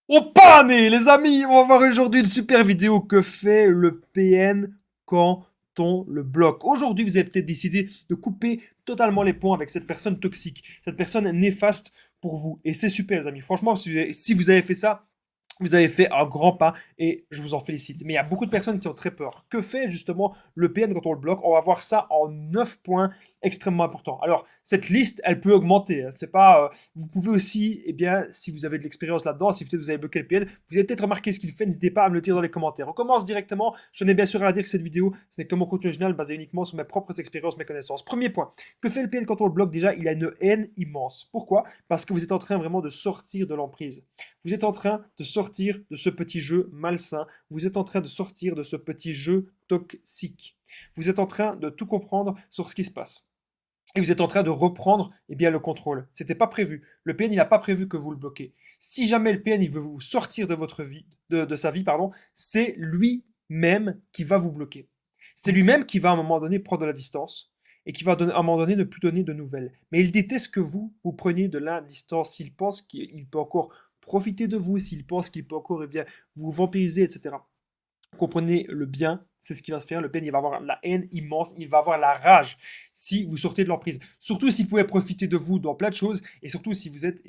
Oh pané, les amis, on va voir aujourd'hui une super vidéo que fait le PN quand on le bloque. Aujourd'hui, vous avez peut-être décidé de couper totalement les ponts avec cette personne toxique, cette personne néfaste pour vous. Et c'est super, les amis. Franchement, si vous avez fait ça, vous avez fait un grand pas et je vous en félicite. Mais il y a beaucoup de personnes qui ont très peur. Que fait justement le PN quand on le bloque? On va voir ça en 9 points extrêmement importants. Alors, cette liste, elle peut augmenter. Hein. C'est pas, vous pouvez aussi, eh bien, si vous avez de l'expérience là-dedans, si peut-être vous avez bloqué le PN, vous avez peut-être remarqué ce qu'il fait. N'hésitez pas à me le dire dans les commentaires. On commence directement. Je tenais bien sûr à dire que cette vidéo, ce n'est que mon contenu original basé uniquement sur mes propres expériences, mes connaissances. Premier point. Que fait le PN quand on le bloque? Déjà, il a une haine immense. Pourquoi? Parce que vous êtes en train vraiment de sortir de l'emprise. Vous êtes en train de sortir de ce petit jeu malsain. Vous êtes en train de sortir de ce petit jeu toxique. Vous êtes en train de tout comprendre sur ce qui se passe. Et vous êtes en train de reprendre bien, le contrôle. C'était pas prévu. Le PN, il n'a pas prévu que vous le bloquez. Si jamais le PN il veut vous sortir de votre vie, de sa vie, pardon, c'est lui-même qui va vous bloquer. C'est lui-même qui va à un moment donné prendre de la distance et qui va à un moment donné ne plus donner de nouvelles. Mais il déteste que vous preniez de la distance. S'il pense qu'il peut encore profiter de vous, s'il pense qu'il peut encore vous vampiriser, etc. Comprenez le bien, c'est ce qui va se faire. Le PN, il va avoir la haine immense, il va avoir la rage si vous sortez de l'emprise. Surtout s'il pouvait profiter de vous dans plein de choses, et surtout si vous êtes,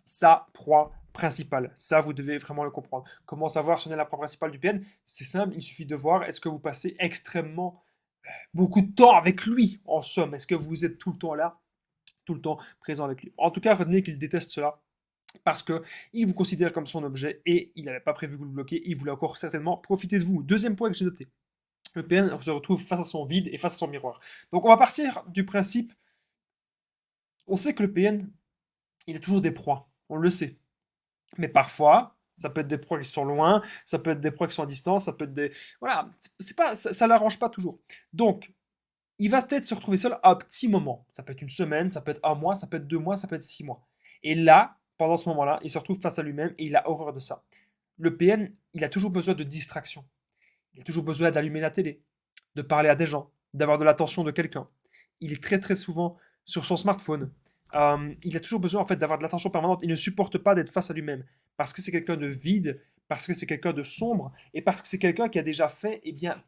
sa proie principale. Ça, vous devez vraiment le comprendre. Comment savoir si on est la proie principale du PN? C'est simple, il suffit de voir est-ce que vous passez extrêmement beaucoup de temps avec lui, en somme. Est-ce que vous êtes tout le temps là, tout le temps présent avec lui? En tout cas, retenez qu'il déteste cela parce qu'il vous considère comme son objet et il n'avait pas prévu que vous le bloquiez, il voulait encore certainement profiter de vous. Deuxième point que j'ai noté, le PN se retrouve face à son vide et face à son miroir. Donc on va partir du principe, on sait que le PN, il a toujours des proies, on le sait. Mais parfois, ça peut être des proies qui sont loin, ça peut être des proies qui sont à distance, ça peut être des... Voilà, c'est pas, ça l'arrange pas toujours. Donc, il va peut-être se retrouver seul à un petit moment. Ça peut être une semaine, ça peut être un mois, ça peut être 2 mois, ça peut être 6 mois. Et là, pendant ce moment-là, il se retrouve face à lui-même et il a horreur de ça. Le PN, il a toujours besoin de distraction. Il a toujours besoin d'allumer la télé, de parler à des gens, d'avoir de l'attention de quelqu'un. Il est très très souvent sur son smartphone. Il a toujours besoin en fait d'avoir de l'attention permanente. Il ne supporte pas d'être face à lui-même parce que c'est quelqu'un de vide, parce que c'est quelqu'un de sombre et parce que c'est quelqu'un qui a déjà fait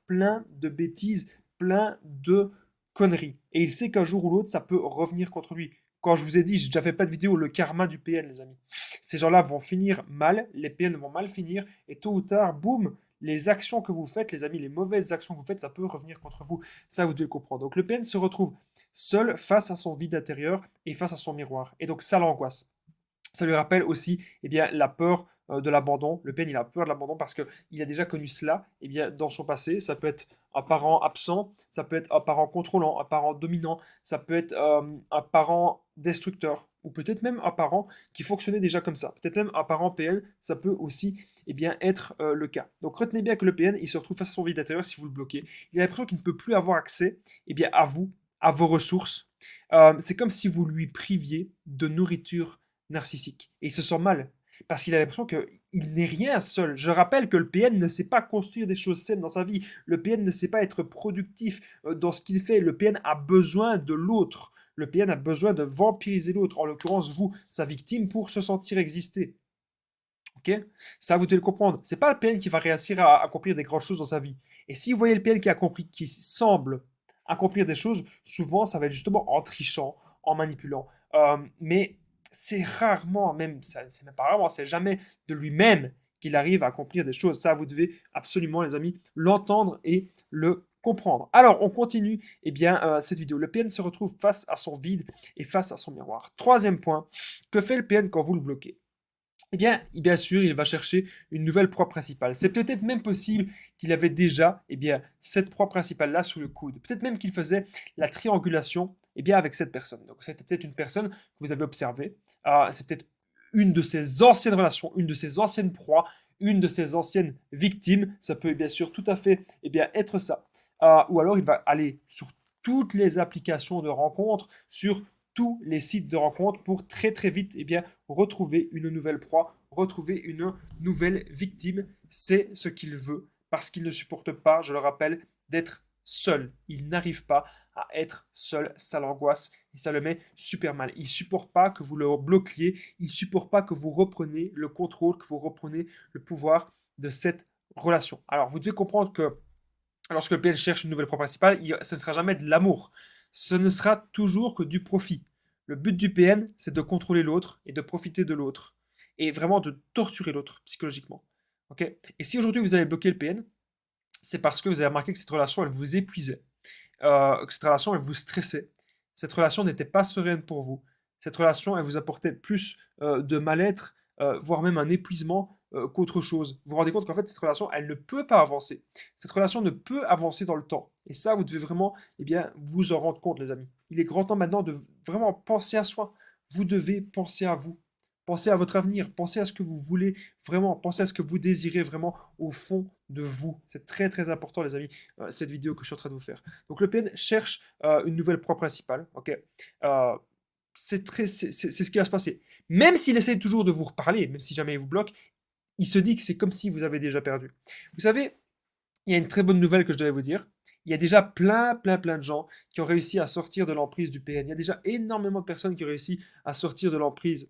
plein de bêtises, plein de conneries. Et il sait qu'un jour ou l'autre, ça peut revenir contre lui. Quand je vous ai dit, j'ai déjà fait pas de vidéo, le karma du PN, les amis. Ces gens-là vont finir mal, les PN vont mal finir, et tôt ou tard, boum, les actions que vous faites, les amis, les mauvaises actions que vous faites, ça peut revenir contre vous. Ça, vous devez comprendre. Donc le PN se retrouve seul face à son vide intérieur et face à son miroir. Et donc ça l'angoisse. Ça lui rappelle aussi la peur de l'abandon. Le PN, il a peur de l'abandon parce qu'il a déjà connu cela dans son passé. Ça peut être un parent absent, ça peut être un parent contrôlant, un parent dominant, ça peut être un parent destructeur, ou peut-être même un parent qui fonctionnait déjà comme ça. Peut-être même un parent PN, ça peut aussi être le cas. Donc retenez bien que le PN, il se retrouve face à son vide intérieur si vous le bloquez. Il a l'impression qu'il ne peut plus avoir accès à vous, à vos ressources. C'est comme si vous lui priviez de nourriture narcissique. Et il se sent mal, parce qu'il a l'impression qu'il n'est rien seul. Je rappelle que le PN ne sait pas construire des choses saines dans sa vie. Le PN ne sait pas être productif dans ce qu'il fait. Le PN a besoin de l'autre. Le PN a besoin de vampiriser l'autre, en l'occurrence vous, sa victime, pour se sentir exister. Ok? Ça, vous devez le comprendre. C'est pas le PN qui va réussir à accomplir des grandes choses dans sa vie. Et si vous voyez le PN qui a compris, qui semble accomplir des choses, souvent ça va être justement en trichant, en manipulant. Mais c'est rarement, même, c'est même pas rarement, c'est jamais de lui-même qu'il arrive à accomplir des choses. Ça, vous devez absolument, les amis, l'entendre et le comprendre. Alors, on continue cette vidéo. Le PN se retrouve face à son vide et face à son miroir. Troisième point, que fait le PN quand vous le bloquez? Bien sûr, il va chercher une nouvelle proie principale. C'est peut-être même possible qu'il avait déjà cette proie principale-là sous le coude. Peut-être même qu'il faisait la triangulation avec cette personne. Donc, c'était peut-être une personne que vous avez observée. C'est peut-être une de ses anciennes relations, une de ses anciennes proies, une de ses anciennes victimes. Ça peut bien sûr tout à fait être ça. Ou alors, il va aller sur toutes les applications de rencontres, sur tous les sites de rencontres pour très très vite retrouver une nouvelle proie, retrouver une nouvelle victime. C'est ce qu'il veut parce qu'il ne supporte pas, je le rappelle, d'être seul. Il n'arrive pas à être seul. Ça l'angoisse et ça le met super mal. Il ne supporte pas que vous le bloquiez. Il ne supporte pas que vous repreniez le contrôle, que vous repreniez le pouvoir de cette relation. Alors, vous devez comprendre que lorsque le PN cherche une nouvelle proie principale, ce ne sera jamais de l'amour. Ce ne sera toujours que du profit. Le but du PN, c'est de contrôler l'autre et de profiter de l'autre. Et vraiment de torturer l'autre psychologiquement. Okay, et si aujourd'hui vous avez bloqué le PN, c'est parce que vous avez remarqué que cette relation, elle vous épuisait. Que cette relation, elle vous stressait. Cette relation n'était pas sereine pour vous. Cette relation, elle vous apportait plus de mal-être, voire même un épuisement qu'autre chose. Vous vous rendez compte qu'en fait, cette relation, elle ne peut pas avancer. Cette relation ne peut avancer dans le temps. Et ça, vous devez vraiment vous en rendre compte, les amis. Il est grand temps maintenant de vraiment penser à soi. Vous devez penser à vous. Pensez à votre avenir, pensez à ce que vous voulez vraiment, pensez à ce que vous désirez vraiment au fond de vous. C'est très très important, les amis, cette vidéo que je suis en train de vous faire. Donc le PN cherche une nouvelle proie principale, ok. C'est ce qui va se passer. Même s'il essaie toujours de vous reparler, même si jamais il vous bloque, il se dit que c'est comme si vous avez déjà perdu. Vous savez, il y a une très bonne nouvelle que je devais vous dire. Il y a déjà plein de gens qui ont réussi à sortir de l'emprise du PN. Il y a déjà énormément de personnes qui ont réussi à sortir de l'emprise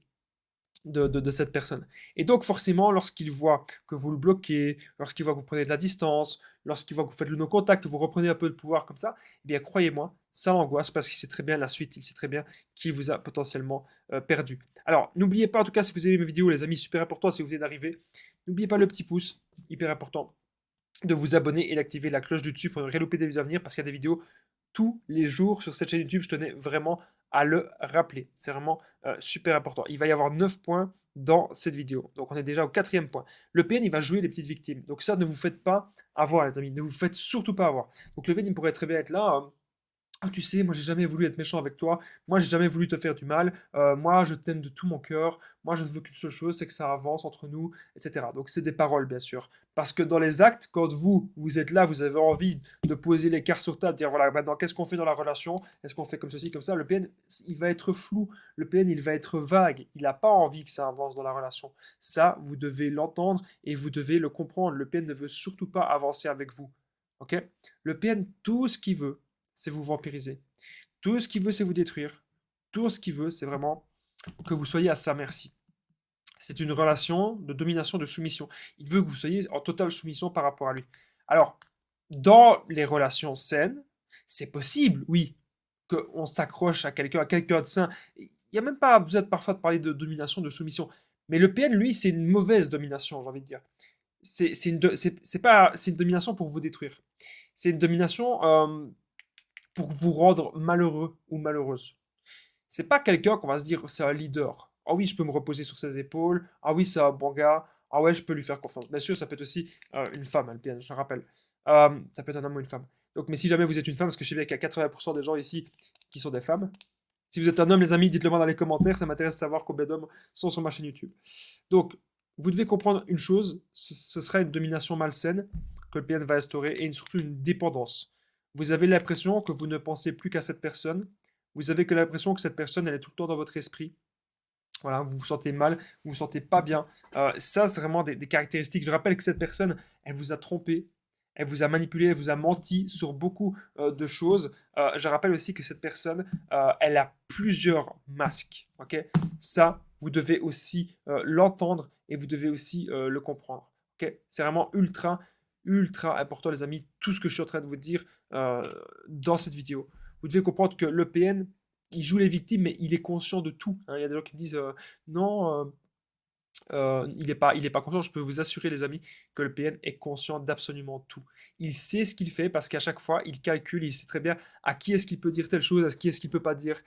de cette personne. Et donc forcément, lorsqu'il voit que vous le bloquez, lorsqu'il voit que vous prenez de la distance, lorsqu'il voit que vous faites le no-contact, que vous reprenez un peu de pouvoir comme ça, eh bien croyez-moi, ça l'angoisse parce qu'il sait très bien la suite, il sait très bien qui vous a potentiellement perdu. Alors, n'oubliez pas, en tout cas, si vous aimez mes vidéos, les amis, super important, si vous venez d'arriver, n'oubliez pas le petit pouce, hyper important, de vous abonner et d'activer la cloche du dessus pour ne rien louper des vidéos à venir parce qu'il y a des vidéos tous les jours sur cette chaîne YouTube. Je tenais vraiment à le rappeler. C'est vraiment super important. Il va y avoir 9 points dans cette vidéo. Donc on est déjà au 4e point. Le PN, il va jouer les petites victimes. Donc ça, ne vous faites pas avoir, les amis. Ne vous faites surtout pas avoir. Donc le PN, il pourrait très bien être là. Ah, tu sais, moi j'ai jamais voulu être méchant avec toi, moi j'ai jamais voulu te faire du mal, moi je t'aime de tout mon cœur, moi je ne veux qu'une seule chose, c'est que ça avance entre nous, etc. Donc c'est des paroles bien sûr. Parce que dans les actes, quand vous êtes là, vous avez envie de poser les cartes sur table, de dire voilà, maintenant qu'est-ce qu'on fait dans la relation, est-ce qu'on fait comme ceci, comme ça, le PN, il va être flou, le PN il va être vague, il n'a pas envie que ça avance dans la relation. Ça, vous devez l'entendre et vous devez le comprendre, le PN ne veut surtout pas avancer avec vous. Ok. Le PN, tout ce qu'il veut, c'est vous vampiriser. Tout ce qu'il veut, c'est vous détruire. Tout ce qu'il veut, c'est vraiment que vous soyez à sa merci. C'est une relation de domination, de soumission. Il veut que vous soyez en totale soumission par rapport à lui. Alors, dans les relations saines, c'est possible, oui, qu'on s'accroche à quelqu'un de sain. Il n'y a même pas besoin parfois de parler de domination, de soumission. Mais le PN, lui, c'est une mauvaise domination, j'ai envie de dire. C'est une domination pour vous détruire. C'est une domination pour vous rendre malheureux ou malheureuse. C'est pas quelqu'un qu'on va se dire c'est un leader. Ah oui, je peux me reposer sur ses épaules. Ah oui, c'est un bon gars. Ah ouais, je peux lui faire confiance. Bien sûr, ça peut être aussi une femme, hein, je rappelle. Ça peut être un homme ou une femme. Donc, mais si jamais vous êtes une femme, parce que je sais bien qu'il y a 80% des gens ici qui sont des femmes. Si vous êtes un homme, les amis, dites-le moi dans les commentaires. Ça m'intéresse de savoir combien d'hommes sont sur ma chaîne YouTube. Donc, vous devez comprendre une chose, ce sera une domination malsaine que le PN va instaurer et surtout une dépendance. Vous avez l'impression que vous ne pensez plus qu'à cette personne. Vous avez que l'impression que cette personne, elle est tout le temps dans votre esprit. Voilà, vous vous sentez mal, vous vous sentez pas bien. Ça, c'est vraiment des caractéristiques. Je rappelle que cette personne, elle vous a trompé, elle vous a manipulé, elle vous a menti sur beaucoup de choses. Je rappelle aussi que cette personne, elle a plusieurs masques. Ok, ça, vous devez aussi l'entendre et vous devez aussi le comprendre. Ok, c'est vraiment ultra important, les amis, tout ce que je suis en train de vous dire dans cette vidéo. Vous devez comprendre que l'EPN, il joue les victimes, mais il est conscient de tout. Hein. Il y a des gens qui me disent non, il est pas conscient. Je peux vous assurer, les amis, que le PN est conscient d'absolument tout. Il sait ce qu'il fait parce qu'à chaque fois, il calcule, il sait très bien à qui est-ce qu'il peut dire telle chose, à qui est-ce qu'il peut pas dire.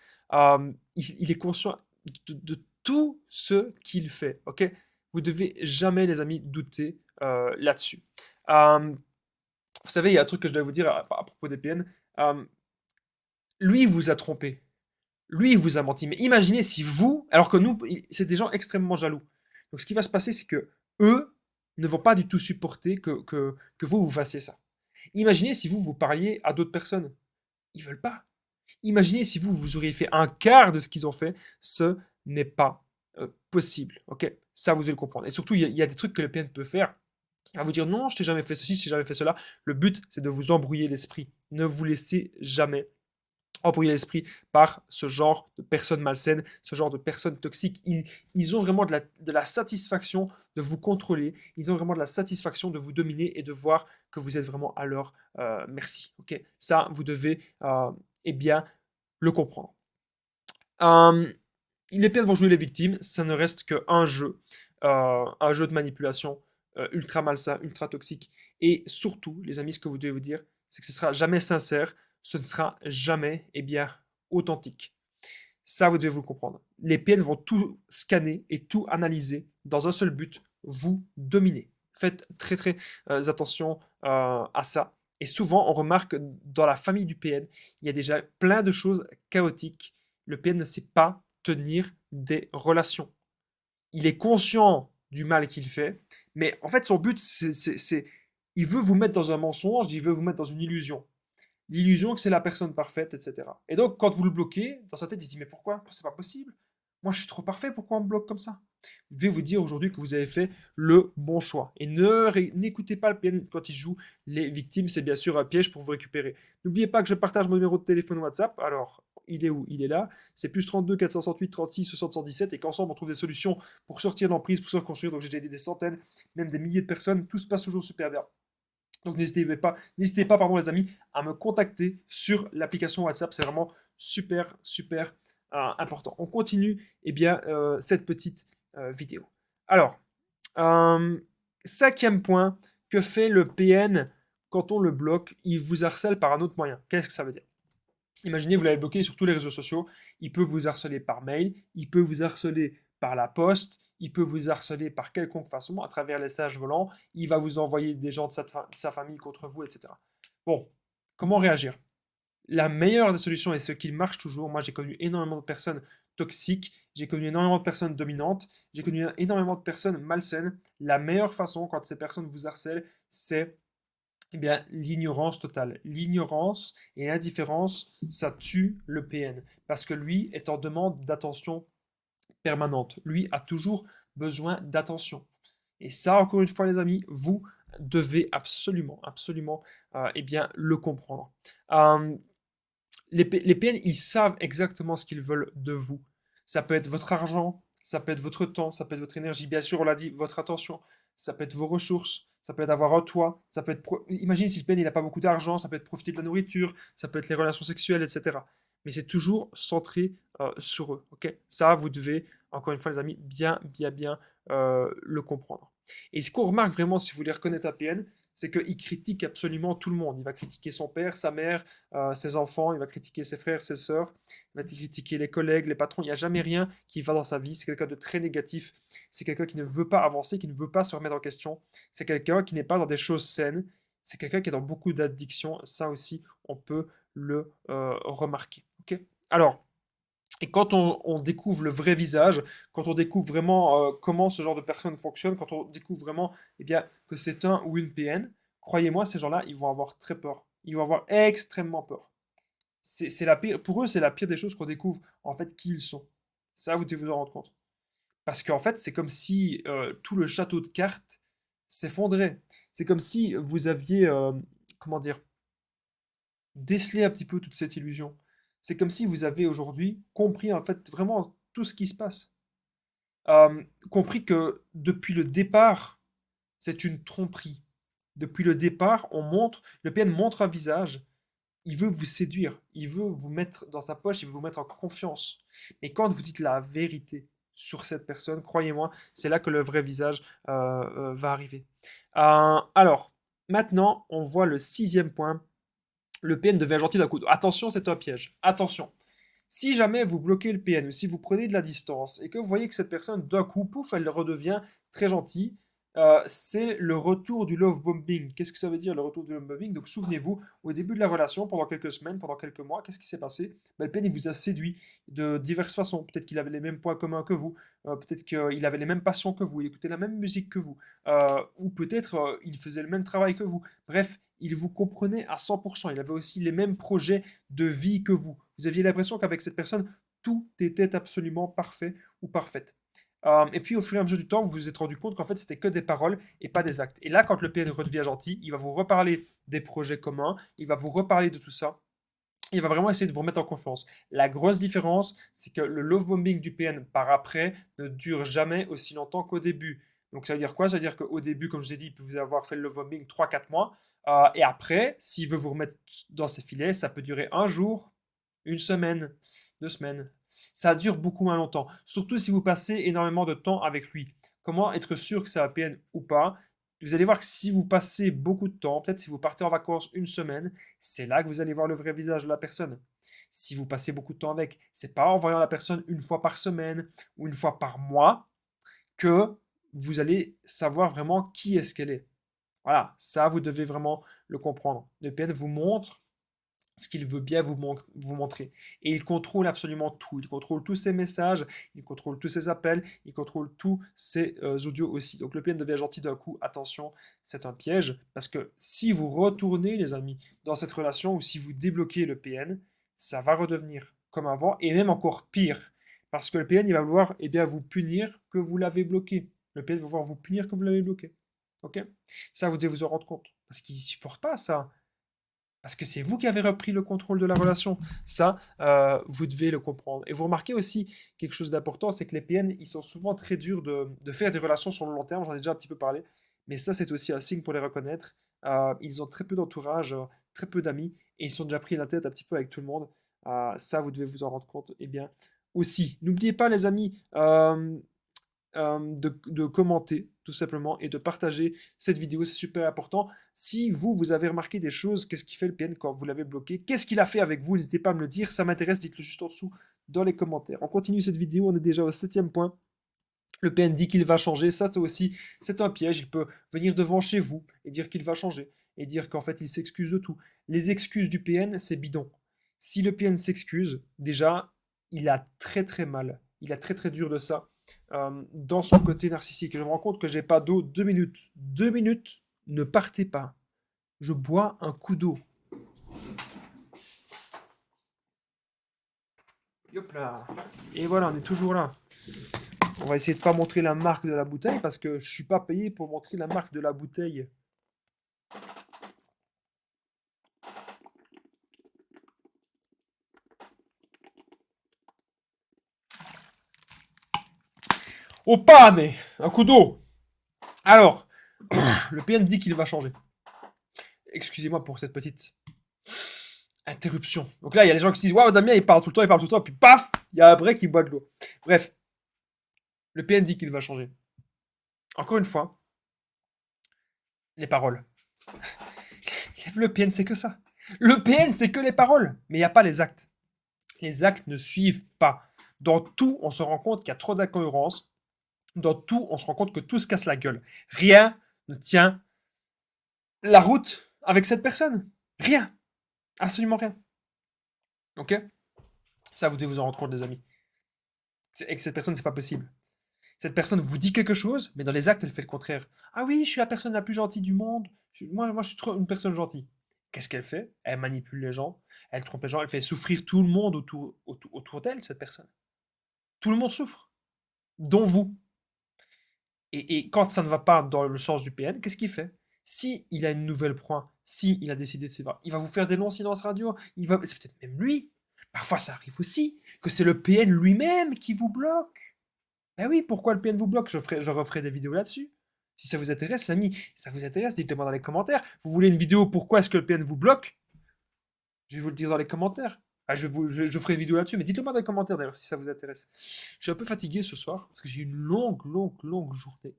Il est conscient de tout ce qu'il fait. Ok, vous devez jamais, les amis, douter là-dessus. Vous savez, il y a un truc que je dois vous dire à propos des PN. Lui, il vous a trompé. Lui, il vous a menti. Mais imaginez si vous, alors que nous, c'est des gens extrêmement jaloux. Donc ce qui va se passer, c'est que eux ne vont pas du tout supporter que vous, vous fassiez ça. Imaginez si vous, vous parliez à d'autres personnes. Ils veulent pas. Imaginez si vous, vous auriez fait un quart de ce qu'ils ont fait. Ce n'est pas possible. Ok. Ça, vous devez le comprendre. Et surtout, il y a des trucs que le PN peut faire. Il va vous dire non, je t'ai jamais fait ceci, je t'ai jamais fait cela. Le but, c'est de vous embrouiller l'esprit. Ne vous laissez jamais embrouiller l'esprit par ce genre de personnes malsaines, ce genre de personnes toxiques. Ils ont vraiment de la satisfaction de vous contrôler, ils ont vraiment de la satisfaction de vous dominer et de voir que vous êtes vraiment à leur merci. Ok, ça, vous devez eh bien le comprendre. Euh, les peines vont jouer les victimes, ça ne reste qu'un un jeu de manipulation ultra malsain, ultra toxique. Et surtout, les amis, ce que vous devez vous dire, c'est que ce sera jamais sincère, ce ne sera jamais, eh bien, authentique. Ça, vous devez vous le comprendre. Les PN vont tout scanner et tout analyser dans un seul but, vous dominer. Faites très très attention à ça. Et souvent, on remarque que dans la famille du PN, il y a déjà plein de choses chaotiques. Le PN ne sait pas tenir des relations. Il est conscient du mal qu'il fait, mais en fait, son but, il veut vous mettre dans un mensonge, il veut vous mettre dans une illusion. L'illusion que c'est la personne parfaite, etc. Et donc, quand vous le bloquez, dans sa tête, il se dit, mais pourquoi? C'est pas possible. Moi, je suis trop parfait, pourquoi on me bloque comme ça? Vous devez vous dire aujourd'hui que vous avez fait le bon choix. Et n'écoutez pas le PN quand il joue les victimes, c'est bien sûr un piège pour vous récupérer. N'oubliez pas que je partage mon numéro de téléphone WhatsApp. Alors, il est où? Il est là. C'est plus 32 468 36 60 117 et qu'ensemble on trouve des solutions pour sortir d'emprise, pour se reconstruire. Donc j'ai aidé des centaines, même des milliers de personnes. Tout se passe toujours super bien. Donc n'hésitez pas, pardon, les amis, à me contacter sur l'application WhatsApp. C'est vraiment super, super important. On continue eh bien, cette petite vidéo. Alors, euh, cinquième point, que fait le PN quand on le bloque? Il vous harcèle par un autre moyen. Qu'est-ce que ça veut dire? Imaginez, vous l'avez bloqué sur tous les réseaux sociaux. Il peut vous harceler par mail, il peut vous harceler par la poste, il peut vous harceler par quelconque façon, à travers les messages volants. Il va vous envoyer des gens de sa famille contre vous, etc. Bon, comment réagir? La meilleure des solutions et ce qui marche toujours, moi j'ai connu énormément de personnes toxiques, j'ai connu énormément de personnes dominantes, j'ai connu énormément de personnes malsaines. La meilleure façon quand ces personnes vous harcèlent, c'est eh bien, l'ignorance totale. L'ignorance et l'indifférence, ça tue le PN. Parce que lui est en demande d'attention permanente. Lui a toujours besoin d'attention. Et ça, encore une fois, les amis, vous devez absolument, absolument eh bien, le comprendre. Euh, les PN, ils savent exactement ce qu'ils veulent de vous. Ça peut être votre argent, ça peut être votre temps, ça peut être votre énergie. Bien sûr, on l'a dit, votre attention. Ça peut être vos ressources, ça peut être avoir un toit, ça peut être... Imagine si le PN, il n'a pas beaucoup d'argent, ça peut être profiter de la nourriture, ça peut être les relations sexuelles, etc. Mais c'est toujours centré sur eux. Ok, ça, vous devez, encore une fois, les amis, bien, bien, bien le comprendre. Et ce qu'on remarque vraiment, si vous voulez reconnaître un PN, c'est qu'il critique absolument tout le monde. Il va critiquer son père, sa mère, ses enfants, il va critiquer ses frères, ses sœurs, il va critiquer les collègues, les patrons. Il n'y a jamais rien qui va dans sa vie. C'est quelqu'un de très négatif. C'est quelqu'un qui ne veut pas avancer, qui ne veut pas se remettre en question. C'est quelqu'un qui n'est pas dans des choses saines. C'est quelqu'un qui est dans beaucoup d'addictions. Ça aussi, on peut le remarquer. Ok. Alors, et quand on découvre le vrai visage, quand on découvre vraiment comment ce genre de personne fonctionne, quand on découvre vraiment eh bien, que c'est un ou une PN, croyez-moi, ces gens-là, ils vont avoir très peur. Ils vont avoir extrêmement peur. C'est la pire, pour eux, c'est la pire des choses qu'on découvre, en fait, qui ils sont. Ça, vous devez vous en rendre compte. Parce qu'en fait, c'est comme si tout le château de cartes s'effondrait. C'est comme si vous aviez, comment dire, déceler un petit peu toute cette illusion. C'est comme si vous avez aujourd'hui compris en fait vraiment tout ce qui se passe. Compris que depuis le départ, c'est une tromperie. Depuis le départ, le PN montre un visage, il veut vous séduire, il veut vous mettre dans sa poche, il veut vous mettre en confiance. Mais quand vous dites la vérité sur cette personne, croyez-moi, c'est là que le vrai visage va arriver. Alors, maintenant, on voit le sixième point, le PN devient gentil d'un coup. Attention, c'est un piège. Attention. Si jamais vous bloquez le PN ou si vous prenez de la distance et que vous voyez que cette personne, d'un coup, pouf, elle redevient très gentille, c'est le retour du love bombing. Qu'est-ce que ça veut dire le retour du love bombing? Donc souvenez-vous, au début de la relation, pendant quelques semaines, pendant quelques mois, qu'est-ce qui s'est passé? Ben, le PN il vous a séduit de diverses façons. Peut-être qu'il avait les mêmes points communs que vous, peut-être qu'il avait les mêmes passions que vous, il écoutait la même musique que vous, ou peut-être il faisait le même travail que vous. Bref, il vous comprenait à 100%. Il avait aussi les mêmes projets de vie que vous. Vous aviez l'impression qu'avec cette personne, tout était absolument parfait ou parfaite. Et puis au fur et à mesure du temps, vous vous êtes rendu compte qu'en fait c'était que des paroles et pas des actes. Et là, quand le PN redevient gentil, il va vous reparler des projets communs, il va vous reparler de tout ça. Il va vraiment essayer de vous remettre en confiance. La grosse différence, c'est que le love bombing du PN par après ne dure jamais aussi longtemps qu'au début. Donc ça veut dire quoi? Ça veut dire qu'au début, comme je vous ai dit, il peut vous avoir fait le love bombing 3 4 mois. Et après, s'il veut vous remettre dans ses filets, ça peut durer un jour, une semaine, 2 semaines. Ça dure beaucoup moins longtemps. Surtout si vous passez énormément de temps avec lui. Comment être sûr que c'est un PN ou pas? Vous allez voir que si vous passez beaucoup de temps, peut-être si vous partez en vacances une semaine, c'est là que vous allez voir le vrai visage de la personne. Si vous passez beaucoup de temps avec, c'est pas en voyant la personne une fois par semaine ou une fois par mois que vous allez savoir vraiment qui est-ce qu'elle est. Voilà, ça vous devez vraiment le comprendre. Le PN vous montre ce qu'il veut bien vous montrer. Et il contrôle absolument tout. Il contrôle tous ses messages, il contrôle tous ses appels, il contrôle tous ses audios aussi. Donc le PN devient gentil d'un coup. Attention, c'est un piège. Parce que si vous retournez, les amis, dans cette relation ou si vous débloquez le PN, ça va redevenir comme avant et même encore pire. Parce que le PN, il va vouloir bien, vous punir que vous l'avez bloqué. Le PN va vouloir vous punir que vous l'avez bloqué. Ok? Ça, vous devez vous en rendre compte. Parce qu'il ne supporte pas ça. Parce que c'est vous qui avez repris le contrôle de la relation. Ça, vous devez le comprendre. Et vous remarquez aussi quelque chose d'important, c'est que les PN, ils sont souvent très durs de faire des relations sur le long terme. J'en ai déjà un petit peu parlé. Mais ça, c'est aussi un signe pour les reconnaître. Ils ont très peu d'entourage, très peu d'amis, et ils sont déjà pris la tête un petit peu avec tout le monde. Ça, vous devez vous en rendre compte. Eh bien, aussi, n'oubliez pas, les amis, de commenter tout simplement et de partager cette vidéo, c'est super important. Si vous avez remarqué des choses, qu'est-ce qui fait le PN quand vous l'avez bloqué? Qu'est-ce qu'il a fait avec vous? N'hésitez pas à me le dire, ça m'intéresse, dites-le juste en dessous dans les commentaires. On continue cette vidéo, on est déjà au 7e point. Le PN dit qu'il va changer, ça aussi, c'est un piège. Il peut venir devant chez vous et dire qu'il va changer et dire qu'en fait il s'excuse de tout. Les excuses du PN, c'est bidon. Si le PN s'excuse, déjà, il a très très mal. Il a très très dur de ça dans son côté narcissique. Et je me rends compte que j'ai pas d'eau. 2 minutes. 2 minutes, ne partez pas. Je bois un coup d'eau. Hop là. Et voilà, on est toujours là. On va essayer de pas montrer la marque de la bouteille parce que je suis pas payé pour montrer la marque de la bouteille. Oh pas, mais un coup d'eau. Alors, le PN dit qu'il va changer. Excusez-moi pour cette petite interruption. Donc là, il y a des gens qui se disent waouh, Damien, il parle tout le temps, puis paf, il y a un break qui boit de l'eau. Bref, le PN dit qu'il va changer. Encore une fois, les paroles. Le PN, c'est que ça. Le PN, c'est que les paroles, mais il n'y a pas les actes. Les actes ne suivent pas. Dans tout, on se rend compte qu'il y a trop d'incohérences. Dans tout, on se rend compte que tout se casse la gueule. Rien ne tient la route avec cette personne. Rien. Absolument rien. Ok? Ça, vous devez vous en rendre compte, les amis. Et que cette personne, c'est pas possible. Cette personne vous dit quelque chose, mais dans les actes, elle fait le contraire. Ah oui, je suis la personne la plus gentille du monde. Moi, je suis trop une personne gentille. Qu'est-ce qu'elle fait? Elle manipule les gens, elle trompe les gens, elle fait souffrir tout le monde autour d'elle, cette personne. Tout le monde souffre, dont vous. Et quand ça ne va pas dans le sens du PN, qu'est-ce qu'il fait? Si il a une nouvelle proie, si il a décidé de se séparer, il va vous faire des longs silences radio. C'est peut-être même lui. Parfois, ça arrive aussi que c'est le PN lui-même qui vous bloque. Eh oui, pourquoi le PN vous bloque? Je referai des vidéos là-dessus. Si ça vous intéresse, amis, ça vous intéresse, dites-le moi dans les commentaires. Vous voulez une vidéo pourquoi est-ce que le PN vous bloque? Je vais vous le dire dans les commentaires. Je ferai une vidéo là-dessus, mais dites-le moi dans les commentaires d'ailleurs si ça vous intéresse. Je suis un peu fatigué ce soir parce que j'ai eu une longue journée.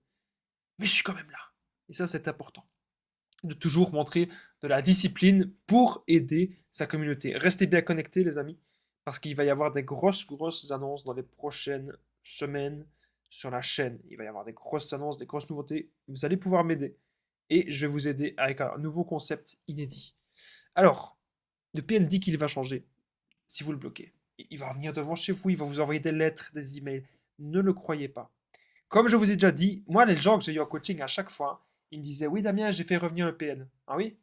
Mais je suis quand même là. Et ça, c'est important. De toujours montrer de la discipline pour aider sa communauté. Restez bien connectés, les amis, parce qu'il va y avoir des grosses annonces dans les prochaines semaines sur la chaîne. Il va y avoir des grosses annonces, des grosses nouveautés. Vous allez pouvoir m'aider et je vais vous aider avec un nouveau concept inédit. Alors, le PN dit qu'il va changer si vous le bloquez. Il va revenir devant chez vous, il va vous envoyer des lettres, des emails. Ne le croyez pas. Comme je vous ai déjà dit, moi, les gens que j'ai eu en coaching à chaque fois, ils me disaient oui, Damien, j'ai fait revenir le PN. Ah oui?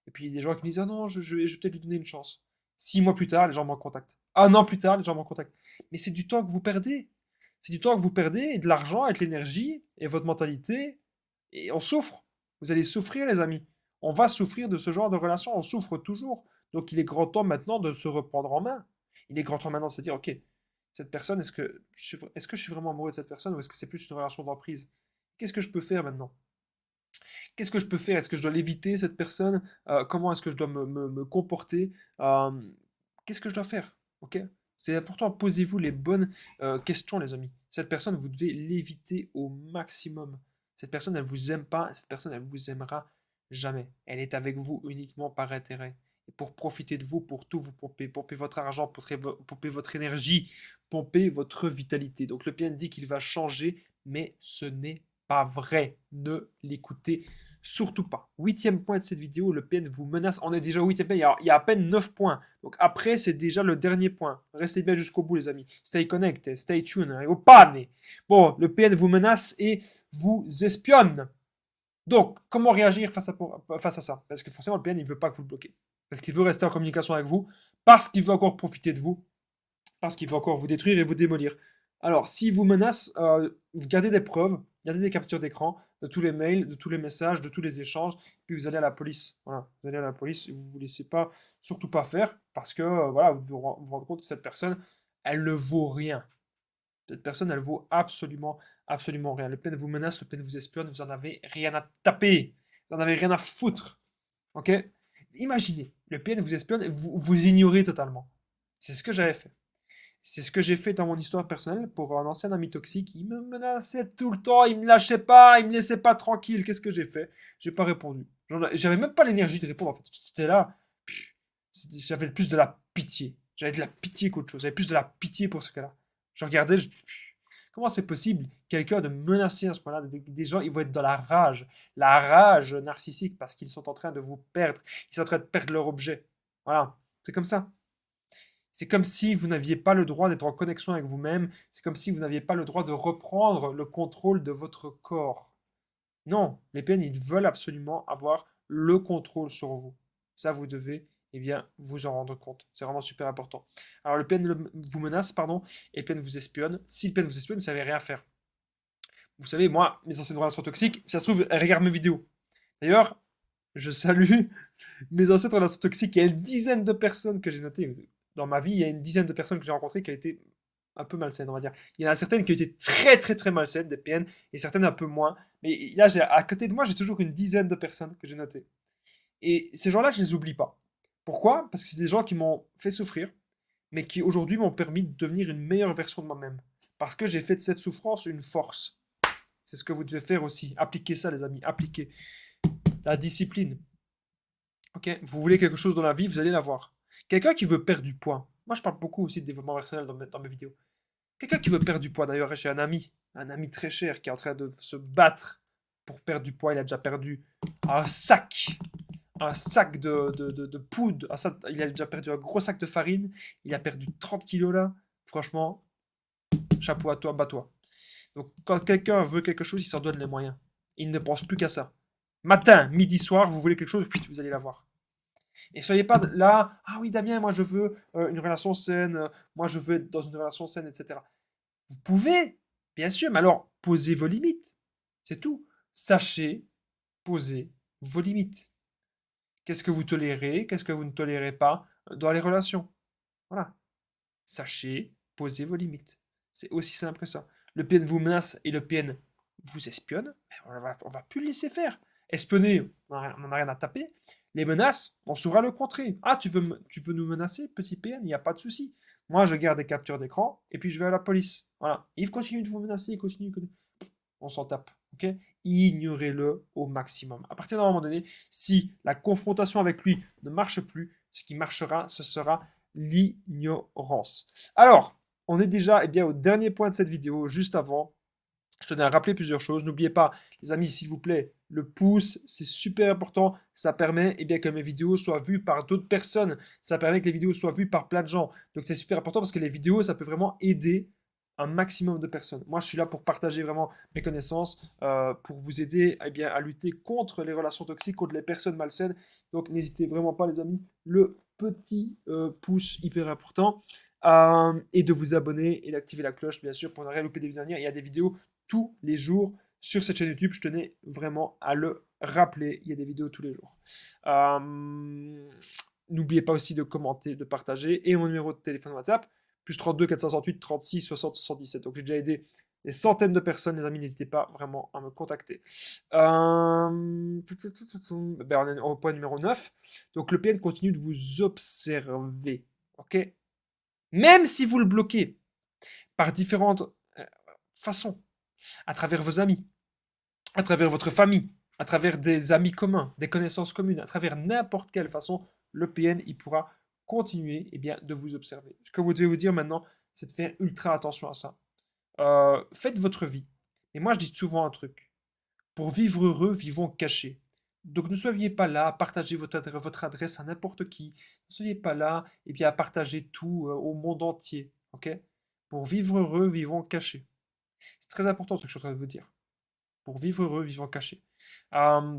Et puis des gens qui me disent oh non, je vais peut-être lui donner une chance. 6 mois plus tard, les gens m'en contactent. Un an plus tard, les gens m'en contactent. Mais c'est du temps que vous perdez. C'est du temps que vous perdez, et de l'argent, et de l'énergie, et votre mentalité, et on souffre. Vous allez souffrir, les amis. On va souffrir de ce genre de relation, on souffre toujours. Donc il est grand temps maintenant de se reprendre en main. Il est grand temps maintenant de se dire, ok, cette personne, est-ce que je suis vraiment amoureux de cette personne ou est-ce que c'est plus une relation d'emprise? Qu'est-ce que je peux faire maintenant? Qu'est-ce que je peux faire? Est-ce que je dois l'éviter, cette personne? Comment est-ce que je dois me comporter? Euh, Qu'est-ce que je dois faire? Ok? C'est important, posez-vous les bonnes questions, les amis. Cette personne, vous devez l'éviter au maximum. Cette personne, elle vous aime pas, cette personne, elle vous aimera jamais. Elle est avec vous uniquement par intérêt. Et pour profiter de vous, pour tout vous pomper, pomper votre argent, pomper votre énergie, pomper votre vitalité. Donc le PN dit qu'il va changer, mais ce n'est pas vrai. Ne l'écoutez surtout pas. Huitième point de cette vidéo, le PN vous menace. On est déjà au huitième point, il y a à peine 9 points. Donc après, c'est déjà le dernier point. Restez bien jusqu'au bout, les amis. Stay connected, stay tuned. Hein, au pane. Bon, le PN vous menace et vous espionne. Donc, comment réagir face à ça? Parce que forcément, le PN, il ne veut pas que vous le bloquez. Parce qu'il veut rester en communication avec vous, parce qu'il veut encore profiter de vous, parce qu'il veut encore vous détruire et vous démolir. Alors, s'il vous menace, vous gardez des preuves, gardez des captures d'écran de tous les mails, de tous les messages, de tous les échanges, puis vous allez à la police. Voilà, vous allez à la police et vous ne vous laissez pas, surtout pas faire, parce que voilà, vous rendez compte que cette personne, elle ne vaut rien. Cette personne, elle vaut absolument, absolument rien. Le PN vous menace, le PN vous espionne, vous en avez rien à taper. Vous en avez rien à foutre. Ok? Imaginez, le PN vous espionne et vous ignorez totalement. C'est ce que j'avais fait. C'est ce que j'ai fait dans mon histoire personnelle pour un ancien ami toxique. Il me menaçait tout le temps, il me lâchait pas, il me laissait pas tranquille. Qu'est-ce que j'ai fait? J'ai pas répondu. J'avais même pas l'énergie de répondre en fait. C'était là, j'avais plus de la pitié. J'avais de la pitié qu'autre chose. J'avais plus de la pitié pour ce cas-là. Je regardais, comment c'est possible quelqu'un de menacer à ce point-là des gens, ils vont être dans la rage narcissique parce qu'ils sont en train de vous perdre. Ils sont en train de perdre leur objet. Voilà, c'est comme ça. C'est comme si vous n'aviez pas le droit d'être en connexion avec vous-même. C'est comme si vous n'aviez pas le droit de reprendre le contrôle de votre corps. Non, les PN, ils veulent absolument avoir le contrôle sur vous. Ça, vous devez eh bien, vous en rendre compte. C'est vraiment super important. Alors, le PN vous menace, pardon, et le PN vous espionne. Si le PN vous espionne, vous ne savez rien faire. Vous savez, moi, mes anciennes relations toxiques, si ça se trouve, elles regardent mes vidéos. D'ailleurs, je salue mes anciennes relations toxiques. Il y a une dizaine de personnes que j'ai notées dans ma vie. Il y a une dizaine de personnes que j'ai rencontrées qui ont été un peu malsaines, on va dire. Il y en a certaines qui ont été très, très, très malsaines, des PN, et certaines un peu moins. Mais là, à côté de moi, j'ai toujours une dizaine de personnes que j'ai notées. Et ces gens-là, je les oublie pas. Pourquoi? Parce que c'est des gens qui m'ont fait souffrir, mais qui aujourd'hui m'ont permis de devenir une meilleure version de moi-même. Parce que j'ai fait de cette souffrance une force. C'est ce que vous devez faire aussi. Appliquez ça, les amis. Appliquez. La discipline. Ok, vous voulez quelque chose dans la vie, vous allez l'avoir. Quelqu'un qui veut perdre du poids. Moi, je parle beaucoup aussi de développement personnel dans mes vidéos. Quelqu'un qui veut perdre du poids, d'ailleurs, j'ai un ami très cher qui est en train de se battre pour perdre du poids. Il a déjà perdu un sac, un sac de poudre. Il a déjà perdu un gros sac de farine. Il a perdu 30 kilos là. Franchement, chapeau à toi, bats-toi. Donc, quand quelqu'un veut quelque chose, il s'en donne les moyens. Il ne pense plus qu'à ça. Matin, midi, soir, vous voulez quelque chose, puis vous allez l'avoir. Et soyez pas là, ah oui Damien, moi je veux une relation saine, moi je veux être dans une relation saine, etc. Vous pouvez, bien sûr, mais alors posez vos limites. C'est tout. Sachez poser vos limites. Qu'est-ce que vous tolérez, qu'est-ce que vous ne tolérez pas dans les relations. Voilà. Sachez poser vos limites. C'est aussi simple que ça. Le PN vous menace et le PN vous espionne, on va plus le laisser faire. Espionner, on n'en a rien à taper. Les menaces, on saura le contrer. Ah, tu veux nous menacer, petit PN, il n'y a pas de souci. Moi, je garde des captures d'écran et puis je vais à la police. Voilà. Il continue de vous menacer, il continue. On s'en tape. Ok? Ignorez-le au maximum. À partir d'un moment donné, si la confrontation avec lui ne marche plus, ce qui marchera, ce sera l'ignorance. Alors, on est déjà bien, au dernier point de cette vidéo, juste avant. Je tenais à rappeler plusieurs choses. N'oubliez pas, les amis, s'il vous plaît, le pouce, c'est super important. Ça permet bien, que mes vidéos soient vues par d'autres personnes. Ça permet que les vidéos soient vues par plein de gens. Donc c'est super important parce que les vidéos, ça peut vraiment aider un maximum de personnes. Moi, je suis là pour partager vraiment mes connaissances, pour vous aider à lutter contre les relations toxiques, contre les personnes malsaines. Donc n'hésitez vraiment pas, les amis. Le petit pouce hyper important. et de vous abonner et d'activer la cloche, bien sûr, pour ne rien louper des vidéos dernières. Il y a des vidéos tous les jours sur cette chaîne YouTube. Je tenais vraiment à le rappeler. Il y a des vidéos tous les jours. N'oubliez pas aussi de commenter, de partager. Et mon numéro de téléphone WhatsApp, plus 32 468 36 60 77. Donc j'ai déjà aidé des centaines de personnes, les amis. N'hésitez pas vraiment à me contacter. On est au point numéro 9. Donc le PN continue de vous observer. Ok. Même si vous le bloquez par différentes façons, à travers vos amis, à travers votre famille, à travers des amis communs, des connaissances communes, à travers n'importe quelle façon, le PN, il pourra continuer de vous observer. Ce que vous devez vous dire maintenant, c'est de faire ultra attention à ça. Faites votre vie. Et moi, je dis souvent un truc. Pour vivre heureux, vivons cachés. Donc ne soyez pas là à partager votre adresse à n'importe qui. Ne soyez pas là à partager tout au monde entier. Ok. Pour vivre heureux, vivons cachés. C'est très important ce que je suis en train de vous dire. Pour vivre heureux, vivons cachés. Euh,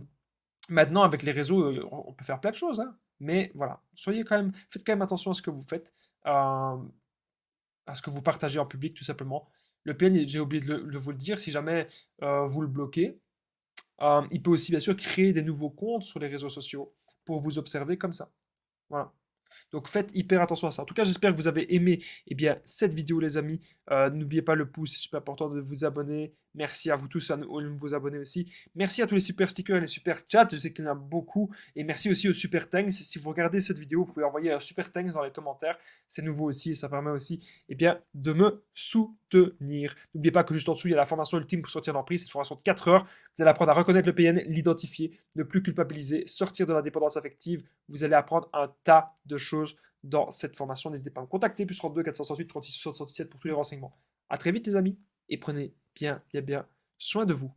Maintenant, avec les réseaux, on peut faire plein de choses, hein. Mais voilà, faites quand même attention à ce que vous faites, à ce que vous partagez en public, tout simplement. Le PN, j'ai oublié de vous le dire, si jamais vous le bloquez, il peut aussi bien sûr créer des nouveaux comptes sur les réseaux sociaux pour vous observer comme ça. Voilà. Donc faites hyper attention à ça. En tout cas, j'espère que vous avez aimé cette vidéo, les amis. N'oubliez pas le pouce, c'est super important de vous abonner. Merci à vous tous, aux nouveaux abonnés aussi. Merci à tous les super stickers et les super chats. Je sais qu'il y en a beaucoup. Et merci aussi aux super thanks. Si vous regardez cette vidéo, vous pouvez envoyer un super thanks dans les commentaires. C'est nouveau aussi et ça permet aussi de me soutenir. N'oubliez pas que juste en dessous, il y a la formation ultime pour sortir d'emprise. Cette formation de 4 heures. Vous allez apprendre à reconnaître le PN, l'identifier, ne plus culpabiliser, sortir de la dépendance affective. Vous allez apprendre un tas de choses dans cette formation. N'hésitez pas à me contacter, plus 32 468 36 77 pour tous les renseignements. A très vite les amis, et prenez bien soin de vous.